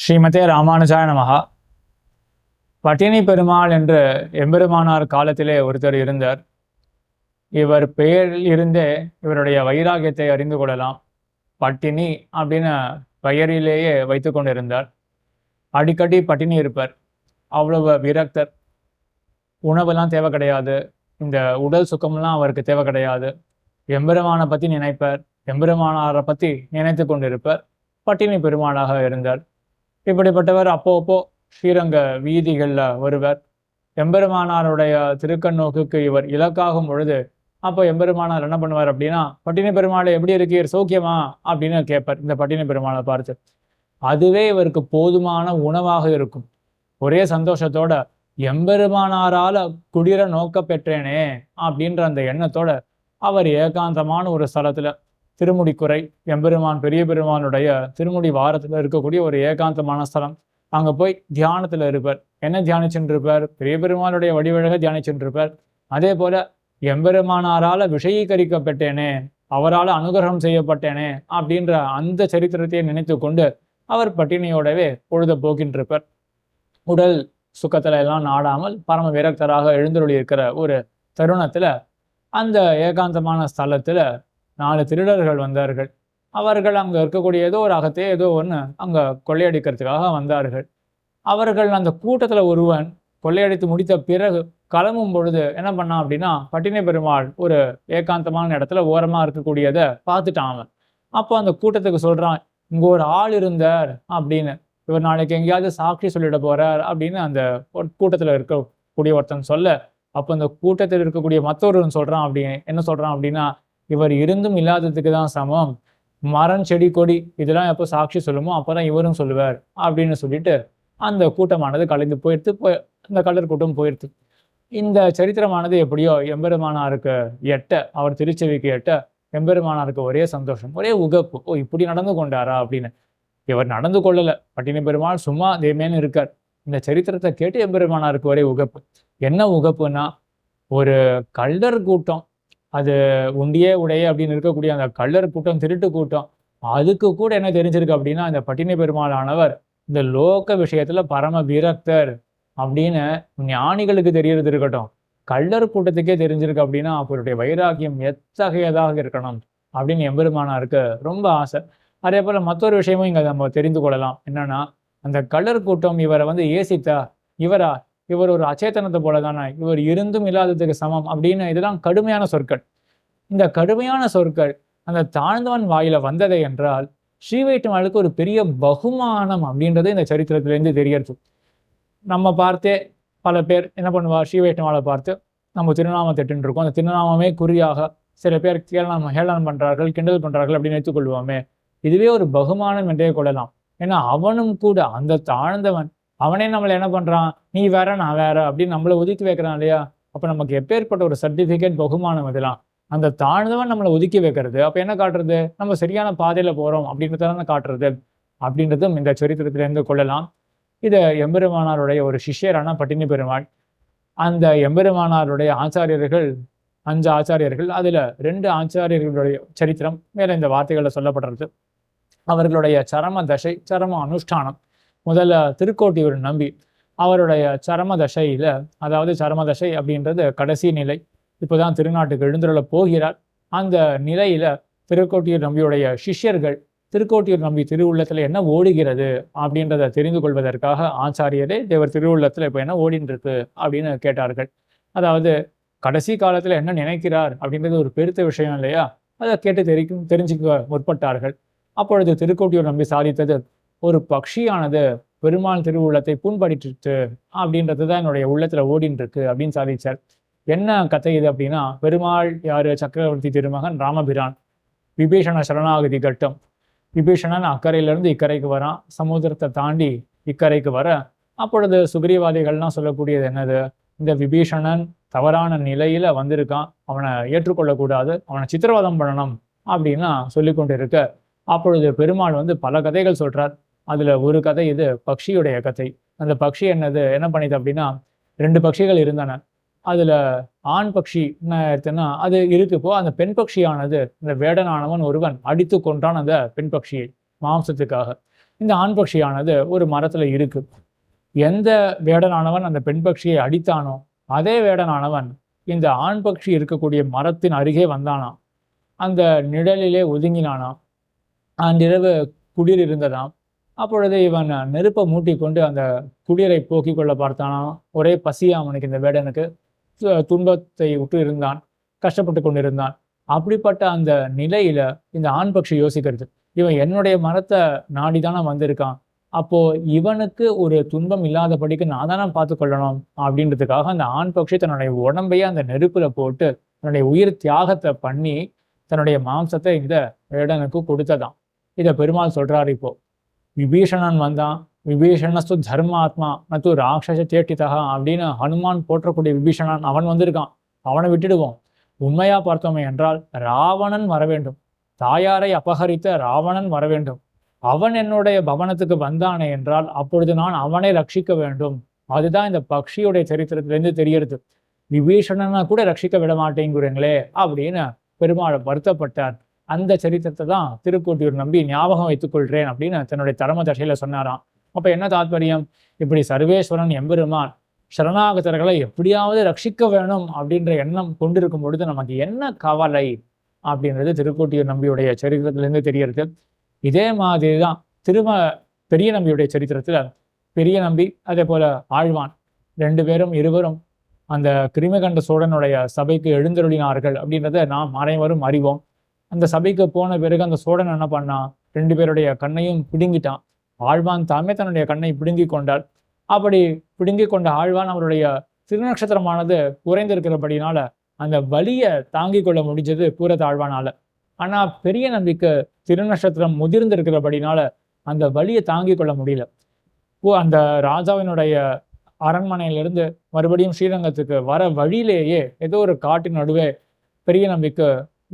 ஸ்ரீமதே ராமானுஜாய நமஹா. பட்டினி பெருமாள் என்று எம்பெருமானார் காலத்திலே ஒருத்தர் இருந்தார். இவர் பெயரில் இருந்தே இவருடைய வைராகியத்தை அறிந்து கொள்ளலாம். பட்டினி அப்படின்னு பெயரிலேயே வைத்து கொண்டிருந்தார். அடிக்கடி பட்டினி இருப்பார். அவ்வளவு விரக்தர். உணவெல்லாம் தேவை கிடையாது. இந்த உடல் சுகம்லாம் அவருக்கு தேவை கிடையாது. எம்பெருமானை பற்றி நினைப்பார். எம்பெருமானாரை பற்றி நினைத்து கொண்டிருப்பார். பட்டினி பெருமாளாக இருந்தார். இப்படிப்பட்டவர் அப்போ ஸ்ரீரங்க வீதிகளில் வருவர். எம்பெருமானாருடைய திருக்கண்ணோக்குக்கு இவர் இலக்காகும் பொழுது அப்போ எம்பெருமானார் என்ன பண்ணுவார் அப்படின்னா, பட்டினி பெருமாளை எப்படி இருக்கீர், சௌக்கியமா அப்படின்னு கேட்பார் இந்த பட்டினி பெருமாளை பார்த்து. அதுவே இவருக்கு போதுமான உணவாக இருக்கும். ஒரே சந்தோஷத்தோட எம்பெருமானாரால குடிர நோக்க பெற்றேனே அப்படின்ற அந்த எண்ணத்தோட அவர் ஏகாந்தமான ஒரு ஸ்தலத்துல, திருமுடிக்குறை எம்பெருமான் பெரிய பெருமானுடைய திருமுடி வாரத்துல இருக்கக்கூடிய ஒரு ஏகாந்தமான ஸ்தலம், அங்க போய் தியானத்துல இருப்பார். என்ன தியானிச்சுட்டு இருப்பார்? பெரிய பெருமானுடைய வடிவழக தியானிச்சுட்டு இருப்பார். அதே போல எம்பெருமானாரால விஷயீகரிக்கப்பட்டேனே, அவரால் அனுகிரகம் செய்யப்பட்டேனே அப்படின்ற அந்த சரித்திரத்தை நினைத்து கொண்டு அவர் பட்டினியோடவே பொழுத போக்கின்றிருப்பார். உடல் சுகத்துல எல்லாம் நாடாமல் பரம விரக்தராக எழுந்தருளி இருக்கிற ஒரு தருணத்துல அந்த ஏகாந்தமான ஸ்தலத்துல 4 திருடர்கள் வந்தார்கள். அவர்கள் அங்க இருக்கக்கூடிய ஏதோ ஒரு அகத்தே ஏதோ ஒன்று அங்க கொள்ளையடிக்கிறதுக்காக வந்தார்கள். அவர்கள் அந்த கூட்டத்துல ஒருவன் கொள்ளையடித்து முடித்த பிறகு கிளம்பும் பொழுது என்ன பண்ணான் அப்படின்னா, பட்டினி பெருமாள் ஒரு ஏகாந்தமான இடத்துல ஓரமா இருக்கக்கூடியதை பார்த்துட்டான் அவன். அப்போ அந்த கூட்டத்துக்கு சொல்றான், இங்க ஒரு ஆள் இருந்தார் அப்படின்னு, இவர் நாளைக்கு எங்கேயாவது சாட்சி சொல்லிட போறார் அப்படின்னு அந்த கூட்டத்துல இருக்கக்கூடிய ஒருத்தன் சொல்ல, அப்போ அந்த கூட்டத்தில் இருக்கக்கூடிய மற்றொருவன் சொல்றான், என்ன சொல்றான் அப்படின்னா, இவர் இருந்தும் இல்லாததுக்கு தான் சமம். மரம் செடி கொடி இதெல்லாம் எப்போ சாட்சி சொல்லுமோ அப்போதான் இவரும் சொல்லுவார் அப்படின்னு சொல்லிட்டு அந்த கூட்டமானது கலைந்து போயிடுத்து. அந்த கலர் கூட்டம் போயிடுது. இந்த சரித்திரமானது எப்படியோ எம்பெருமானாருக்கு எட்ட, அவர் திருச்செவிக்கு எட்ட எம்பெருமானாருக்கு ஒரே சந்தோஷம், ஒரே உகப்பு. ஓ, இப்படி நடந்து கொண்டாரா அப்படின்னு. இவர் நடந்து கொள்ளல, பட்டினி பெருமாள் சும்மா தேமேன்னு இருக்கார். இந்த சரித்திரத்தை கேட்டு எம்பெருமானாருக்கு ஒரே உகப்பு. என்ன உகப்புன்னா, ஒரு கள்ளர் கூட்டம், அது உண்டியே உடைய அப்படின்னு இருக்கக்கூடிய அந்த கள்ளர் கூட்டம், திருட்டு கூட்டம், அதுக்கு கூட என்ன தெரிஞ்சிருக்கு அப்படின்னா, இந்த பட்டினி பெருமாளானவர் இந்த லோக விஷயத்துல பரம விரக்தர் அப்படின்னு ஞானிகளுக்கு தெரியறது இருக்கட்டும், கள்ளர் கூட்டத்துக்கே தெரிஞ்சிருக்கு அப்படின்னா அவருடைய வைராக்கியம் எத்தகையதாக இருக்கணும் அப்படின்னு எம்பெருமானாருக்கு ரொம்ப ஆசை. அதே போல மற்றொரு விஷயமும் இங்க நம்ம தெரிந்து கொள்ளலாம். என்னன்னா, அந்த கள்ளர் கூட்டம் இவரை ஏசித்தா, இவர் ஒரு அச்சேதனத்தை போல தானே, இவர் இருந்தும் இல்லாததுக்கு சமம் அப்படின்னு, இதெல்லாம் கடுமையான சொற்கள். இந்த கடுமையான சொற்கள் அந்த தாழ்ந்தவன் வாயில வந்ததை என்றால் ஸ்ரீவைஷ்ணவனுக்கு ஒரு பெரிய பகுமானம் அப்படின்றது இந்த சரித்திரத்திலேருந்து தெரியறது. நம்ம பார்த்தே பல பேர் என்ன பண்ணுவா, ஸ்ரீவைஷ்ணவாவை பார்த்து நம்ம திருநாமம் திட்டுன்னு இருக்கோம், அந்த திருநாமமே குறியாக சில பேர் ஹேளனம் பண்றார்கள், கிண்டல் பண்றார்கள் அப்படின்னு எடுத்துக்கொள்வோமே. இதுவே ஒரு பகுமானம் என்றே கொள்ளலாம். ஏன்னா அவனும் கூட அந்த தாழ்ந்தவன், அவனே நம்மளை என்ன பண்றான், நீ வேற நான் வேற அப்படின்னு நம்மளை ஒதுக்கி வைக்கிறான் இல்லையா. அப்ப நமக்கு எப்பேற்பட்ட ஒரு சர்டிபிகேட் பகுமானம் இதெல்லாம். அந்த தாழ்ந்தவன் நம்மளை ஒதுக்கி வைக்கிறது அப்ப என்ன காட்டுறது, நம்ம சரியான பாதையில போறோம் அப்படின்றத காட்டுறது அப்படின்றதும் இந்த சரித்திரத்திலிருந்து கொள்ளலாம். இதை எம்பெருமானாருடைய ஒரு சிஷ்யரான பட்டினி பெருமாள், அந்த எம்பெருமானாருடைய ஆச்சாரியர்கள் 5 ஆச்சாரியர்கள், அதுல 2 ஆச்சாரியர்களுடைய சரித்திரம் மேல இந்த வார்த்தைகள்ல சொல்லப்படுறது. அவர்களுடைய சரம தசை, சரம அனுஷ்டானம். முதல்ல திருக்கோட்டியூர் நம்பி அவருடைய சரம தசையில, அதாவது சரம தசை அப்படின்றது கடைசி நிலை, இப்போதான் திருநாட்டுக்கு எழுந்துருள போகிறார். அந்த நிலையில திருக்கோட்டியூர் நம்பியுடைய சிஷ்யர்கள் திருக்கோட்டியூர் நம்பி திருவுள்ளத்துல என்ன ஓடுகிறது அப்படின்றத தெரிந்து கொள்வதற்காக, ஆச்சாரியரே தேவர் திருவுள்ளத்துல இப்போ என்ன ஓடின்னு இருக்கு அப்படின்னு கேட்டார்கள். அதாவது கடைசி காலத்துல என்ன நினைக்கிறார் அப்படின்றது ஒரு பெருத்த விஷயம் இல்லையா, அதை கேட்டு தெரிஞ்சுக்க முற்பட்டார்கள். அப்பொழுது திருக்கோட்டியூர் நம்பி சாதித்தது, ஒரு பக்ஷியானது பெருமாள் திருவுள்ளத்தை புண்படிட்டு அப்படின்றது தான் என்னுடைய உள்ளத்துல ஓடின்னு இருக்கு அப்படின்னு சாதிச்சார். என்ன கதை இது அப்படின்னா, பெருமாள் யாரு, சக்கரவர்த்தி திருமகன் ராமபிரான், விபீஷண சரணாகதி கட்டம். விபீஷணன் அக்கறையிலிருந்து இக்கரைக்கு வரான், சமுத்திரத்தை தாண்டி இக்கரைக்கு வர, அப்பொழுது சுக்ரீவாதிகள்லாம் சொல்லக்கூடியது என்னது, இந்த விபீஷணன் தவறான நிலையில வந்திருக்கான், அவனை ஏற்றுக்கொள்ளக்கூடாது, அவனை சித்திரவதம் பண்ணணும் அப்படின்னா சொல்லி கொண்டு இருக்க, அப்பொழுது பெருமாள் பல கதைகள் சொல்றார். அதுல ஒரு கதை இது பக்ஷியுடைய கதை. அந்த பக்ஷி என்ன பண்ணிது அப்படின்னா, 2 பட்சிகள் இருந்தன. அதுல ஆண் பட்சி என்ன ஆயிடுச்சுன்னா, அது இருக்குப்போ அந்த பெண் பட்சியானது, இந்த வேடனானவன் ஒருவன் அடித்து கொன்றான் அந்த பெண் பட்சியை மாம்சத்துக்காக. இந்த ஆண் பட்சியானது ஒரு மரத்துல இருக்கு. எந்த வேடனானவன் அந்த பெண் பட்சியை அடித்தானோ அதே வேடனானவன் இந்த ஆண் பட்சி இருக்கக்கூடிய மரத்தின் அருகே வந்தானாம். அந்த நிழலிலே ஒதுங்கினானாம். அன்றிரவு குளிர் இருந்ததாம். அப்பொழுது இவன் நெருப்பை மூட்டிக்கொண்டு அந்த குளிரை போக்கிக் கொள்ள பார்த்தானாம். ஒரே பசியா அவனுக்கு, இந்த வேடனுக்கு துன்பத்தை விட்டு இருந்தான், கஷ்டப்பட்டு கொண்டிருந்தான். அப்படிப்பட்ட அந்த நிலையில இந்த ஆண் பட்சி யோசிக்கிறது, இவன் என்னுடைய மரத்தை நாடிதானே வந்திருக்கான், அப்போ இவனுக்கு ஒரு துன்பம் இல்லாதபடிக்கு நான் தானே பார்த்து கொள்ளணும் அப்படின்றதுக்காக அந்த ஆண் பட்சி தன்னுடைய உடம்பையே அந்த நெருப்புல போட்டு தன்னுடைய உயிர் தியாகத்தை பண்ணி தன்னுடைய மாம்சத்தை இந்த வேடனுக்கு கொடுத்ததாம். இதை பெருமாள் சொல்றாரு. இப்போ விபீஷணன் வந்தான், விபீஷணஸ்து தர்மாத்மா நத்து ராட்சச சேட்டிதா அப்படின்னு ஹனுமான் போற்றக்கூடிய விபீஷணன் அவன் வந்திருக்கான், அவனை விட்டுடுவோம். உண்மையா பார்த்தோமே என்றால் ராவணன் வர வேண்டும், தாயாரை அபகரித்த ராவணன் வர வேண்டும். அவன் என்னுடைய பவனத்துக்கு வந்தானே என்றால் அப்பொழுது நான் அவனை ரட்சிக்க வேண்டும். அதுதான் இந்த பக்ஷியுடைய சரித்திரத்திலிருந்து தெரியறது. விபீஷணனை கூட ரட்சிக்க விட மாட்டேங்கிறீங்களே அப்படின்னு பெருமாள் வருத்தப்பட்டார். அந்த சரித்திரத்தை தான் திருக்கோட்டியூர் நம்பி ஞாபகம் வைத்துக் கொள்கிறேன் அப்படின்னு தன்னுடைய தர்ம தசையில சொன்னாராம். அப்ப என்ன தாத்பரியம், இப்படி சர்வேஸ்வரன் எம்பெருமான் சரணாகதர்களை எப்படியாவது ரட்சிக்க வேணும் அப்படின்ற எண்ணம் கொண்டிருக்கும் பொழுது நமக்கு என்ன கவலை அப்படின்றது திருக்கோட்டியூர் நம்பியுடைய சரித்திரத்திலிருந்து தெரியறது. இதே மாதிரிதான் பெரிய நம்பியுடைய சரித்திரத்துல பெரிய நம்பி அதே போல ஆழ்வான் இருவரும் அந்த கிருமிகண்ட சோழனுடைய சபைக்கு எழுந்தருளினார்கள் அப்படின்றத நாம் அனைவரும் அறிவோம். அந்த சபைக்கு போன பிறகு அந்த சோழன் என்ன பண்ணான், 2 பேருடைய கண்ணையும் பிடுங்கிட்டான். ஆழ்வான் தாமே தன்னுடைய கண்ணை பிடுங்கி கொண்டாள். அப்படி பிடுங்கி கொண்ட ஆழ்வான் அவருடைய திருநட்சத்திரமானது குறைந்திருக்கிறபடினால அந்த வலியை தாங்கி கொள்ள முடிஞ்சது பூரத்தாழ்வானால. ஆனா பெரிய நம்பிக்கு திருநட்சத்திரம் முதிர்ந்திருக்கிறபடினால அந்த வலியை தாங்கி கொள்ள முடியல. அந்த ராஜாவினுடைய அரண்மனையிலிருந்து மறுபடியும் ஸ்ரீரங்கத்துக்கு வர வழியிலேயே ஏதோ ஒரு காட்டின் நடுவே பெரிய நம்பிக்கு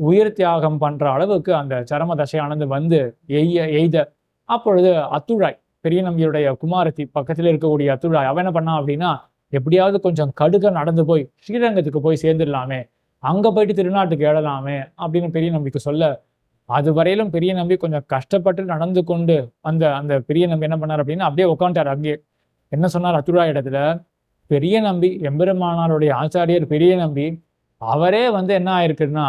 உயிர் தியாகம் பண்ற அளவுக்கு அந்த சரம தசையானது வந்து எய்த அப்பொழுது அத்துழாய், பெரிய நம்பியுடைய குமாரத்தி பக்கத்தில் இருக்கக்கூடிய அத்துழாய் அவன் என்ன பண்ணான் அப்படின்னா, எப்படியாவது கொஞ்சம் கடுக நடந்து போய் ஸ்ரீரங்கத்துக்கு போய் சேர்ந்துடலாமே, அங்க போயிட்டு திருநாட்டுக்கு ஏழலாமே அப்படின்னு பெரிய நம்பிக்கு சொல்ல, அது வரையிலும் பெரிய நம்பி கொஞ்சம் கஷ்டப்பட்டு நடந்து கொண்டு அந்த பெரிய நம்பி என்ன பண்ணார் அப்படின்னா அப்படியே உட்காந்துட்டார். அங்கே என்ன சொன்னார் அத்துழாய் இடத்துல, பெரிய நம்பி எம்பெருமானாருடைய ஆச்சாரியர் பெரிய நம்பி அவரே வந்து என்ன ஆயிருக்குன்னா,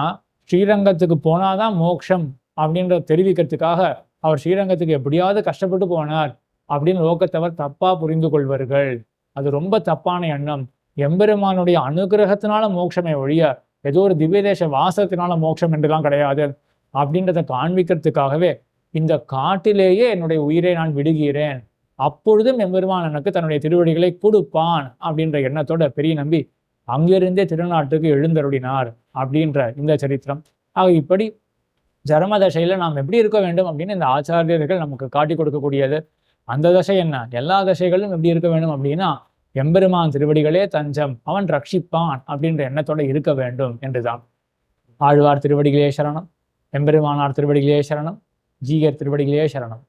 ஸ்ரீரங்கத்துக்கு போனாதான் மோட்சம் அப்படின்ற தெரிவிக்கிறதுக்காக அவர் ஸ்ரீரங்கத்துக்கு எப்படியாவது கஷ்டப்பட்டு போனார் அப்படின்னு லோகத்தவர் தப்பா புரிந்து கொள்வார்கள். அது ரொம்ப தப்பான எண்ணம். எம்பெருமானுடைய அனுகிரகத்தினால மோட்சமே ஒழிய ஏதோ ஒரு திவ்யதேச வாசத்தினால மோட்சம் என்றுதான் கிடையாது அப்படின்றத காண்பிக்கிறதுக்காகவே இந்த காட்டிலேயே என்னுடைய உயிரை நான் விடுகிறேன், அப்பொழுதும் எம்பெருமான் எனக்கு தன்னுடைய திருவடிகளை கொடுப்பான் அப்படின்ற எண்ணத்தோட பெரிய நம்பி அங்கிருந்தே திருநாட்டுக்கு எழுந்தருளினார் அப்படின்ற இந்த சரித்திரம். ஆக இப்படி ஜரம தசையில நாம் எப்படி இருக்க வேண்டும் அப்படின்னு இந்த ஆச்சாரியர்கள் நமக்கு காட்டி கொடுக்கக்கூடியது. அந்த தசை என்ன, எல்லா தசைகளும் எப்படி இருக்க வேண்டும் அப்படின்னா, எம்பெருமான் திருவடிகளே தஞ்சம், அவன் ரட்சிப்பான் அப்படின்ற எண்ணத்தோட இருக்க வேண்டும் என்றுதான். ஆழ்வார் திருவடிகளே சரணம், எம்பெருமானார் திருவடிகளே சரணம், ஜீயர் திருவடிகளே சரணம்.